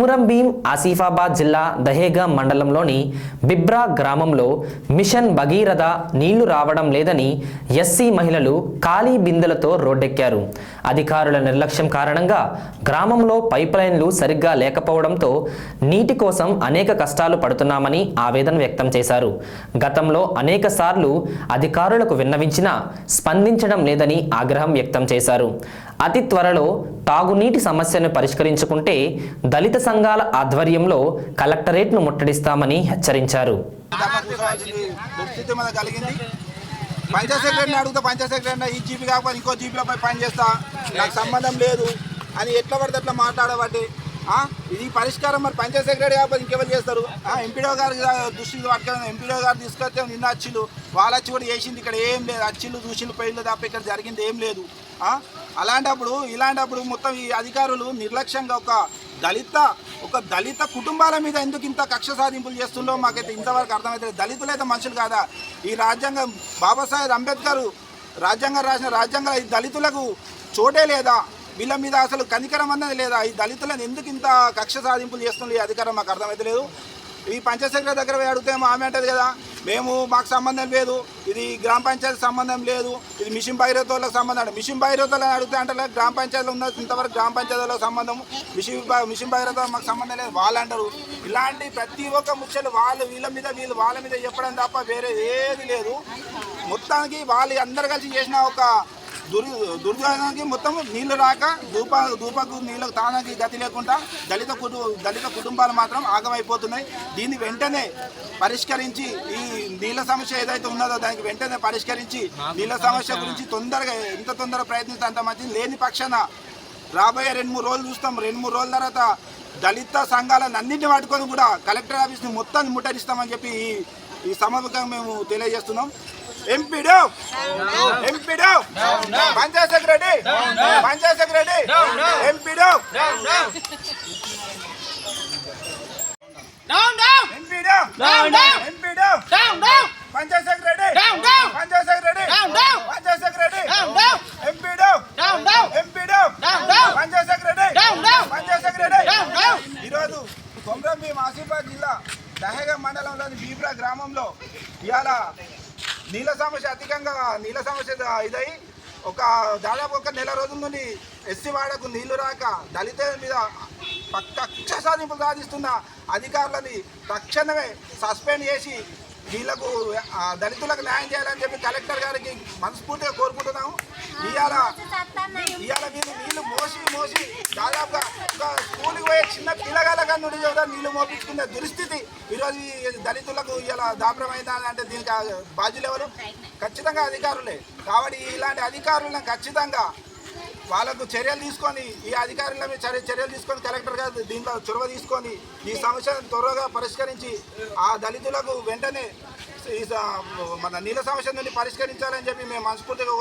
కొమురం భీం ఆసిఫాబాద్ జిల్లా దహేగా మండలంలోని బిబ్రా గ్రామంలో మిషన్ భగీరథ నీళ్లు రావడం లేదని ఎస్సీ మహిళలు ఖాళీ బిందెలతో రోడ్డెక్కారు. అధికారుల నిర్లక్ష్యం కారణంగా గ్రామంలో పైప్లైన్లు సరిగ్గా లేకపోవడంతో నీటి కోసం అనేక కష్టాలు పడుతున్నామని ఆవేదన వ్యక్తం చేశారు. గతంలో అనేక సార్లు అధికారులకు విన్నవించినా స్పందించడం లేదని ఆగ్రహం వ్యక్తం చేశారు. అతి త్వరలో తాగునీటి సమస్యను పరిష్కరించుకుంటే దళిత సంఘాల ఆధ్వర్యంలో కలెక్టరేట్ను ముట్టడిస్తామని హెచ్చరించారు. పంచాయత్ సెక్రటరీని అడుగుతా, పంచాయత్ సెక్రటరీ ఈ జీపీ కాకపోతే ఇంకో జీపీలపై పని చేస్తా, నాకు సంబంధం లేదు అని ఎట్లా పడితే అట్లా మాట్లాడబట్టి ఇది పరిష్కారం మరి పంచాయత్ సెక్రటరీ కాకపోతే ఇంకెవరు చేస్తారు? ఎంపీడో గారి దృష్టికి పట్టుకొని ఎంపీడో గారు తీసుకొస్తే నిన్న అచ్చిలు వాళ్ళ వచ్చి కూడా చేసింది, ఇక్కడ ఏం లేదు, అచ్చిలు దూషిలు పెళ్ళి తప్ప ఇక్కడ జరిగింది ఏం లేదు. ఇలాంటప్పుడు మొత్తం ఈ అధికారులు నిర్లక్ష్యంగా ఒక దళిత కుటుంబాల మీద ఎందుకు ఇంత కక్ష సాధింపులు చేస్తుండో మాకైతే ఇంతవరకు అర్థమవుతుంది. దళితులైతే మనుషులు కాదా? ఈ రాజ్యాంగం బాబాసాహెబ్ అంబేద్కర్ రాజ్యాంగం రాసిన రాజ్యాంగం ఈ దళితులకు చోటే లేదా? వీళ్ళ మీద అసలు కనికరం అన్నది లేదా? ఈ దళితులను ఎందుకు ఇంత కక్ష సాధింపులు చేస్తుంది ఈ అధికారం మాకు అర్థమైతే లేదు. ఈ పంచాయత్ సెక్రటరీ దగ్గర అడిగితే ఆమె అంటది కదా, మాకు సంబంధం లేదు, ఇది గ్రామ పంచాయతీ సంబంధం లేదు, ఇది మిషన్ భగీరథలకు సంబంధం. మిషన్ భగీరథలను అడిగితే అంటే గ్రామ పంచాయతీలో ఉన్న ఇంతవరకు గ్రామ పంచాయతీలకు సంబంధం, మిషన్ భగీరథ మాకు సంబంధం లేదు వాళ్ళు అంటారు. ఇలాంటి ప్రతి ఒక్క ముఖ్యలు వీళ్ళ మీద చెప్పడం తప్ప వేరే ఏది లేదు. మొత్తానికి వాళ్ళు అందరు కలిసి చేసిన ఒక దుర్గానికి మొత్తం నీళ్లు రాక దూపకు నీళ్ళకు తానానికి గతి లేకుండా దళిత కుటుంబాలు మాత్రం ఆగమైపోతున్నాయి. దీన్ని వెంటనే పరిష్కరించి ఈ నీళ్ళ సమస్య ఏదైతే ఉన్నదో దానికి వెంటనే పరిష్కరించి నీళ్ళ సమస్య గురించి ఎంత తొందరగా ప్రయత్నిస్తే అంత మంచిది. లేని పక్షాన రాబోయే 2-3 రోజులు చూస్తాం. 2-3 రోజుల తర్వాత దళిత సంఘాలను అన్నింటిని పట్టుకొని కూడా కలెక్టర్ ఆఫీస్ని మొత్తాన్ని ముట్టడిస్తామని చెప్పి ఈ సమావేశంగా మేము తెలియజేస్తున్నాం. MPDO Panchayat secretary MPDO Panchayat secretary ఈరోజు కొమురం భీం ఆసిఫాబాద్ జిల్లా దహేగా మండలంలోని బీబ్రా గ్రామంలో ఇవాళ నీళ్ళ సమస్య ఇదై దాదాపు 1 నెల రోజుల నుండి ఎస్సీ వాడకు నీళ్లు రాక దళితుల మీద కక్ష సాధింపులు సాధిస్తున్న అధికారులని తక్షణమే సస్పెండ్ చేసి వీళ్ళకు దళితులకు న్యాయం చేయాలని చెప్పి కలెక్టర్ గారికి మనస్ఫూర్తిగా కోరుకుంటున్నాము. ఇవాళ వీళ్ళు నీళ్లు మోసి దాదాపుగా ఒక స్కూల్కి పోయే చిన్న పిల్లగాళ్ళ కన్నుడి నీళ్లు మోపించుకునే దుస్థితి ఈరోజు దళితులకు ఇలా దాపరమైందా అంటే దీనికి బాధ్యులు ఎవరు? ఖచ్చితంగా అధికారులే. కాబట్టి ఇలాంటి అధికారులను ఖచ్చితంగా వాళ్ళకు చర్యలు తీసుకొని ఈ అధికారుల మీద చర్యలు తీసుకొని కలెక్టర్ గారు దీంట్లో చొరవ తీసుకొని ఈ సమస్యను త్వరగా పరిష్కరించి ఆ దళితులకు వెంటనే మన నీళ్ళ సమస్య నుండి పరిష్కరించాలని చెప్పి మేము మనస్ఫూర్తిగా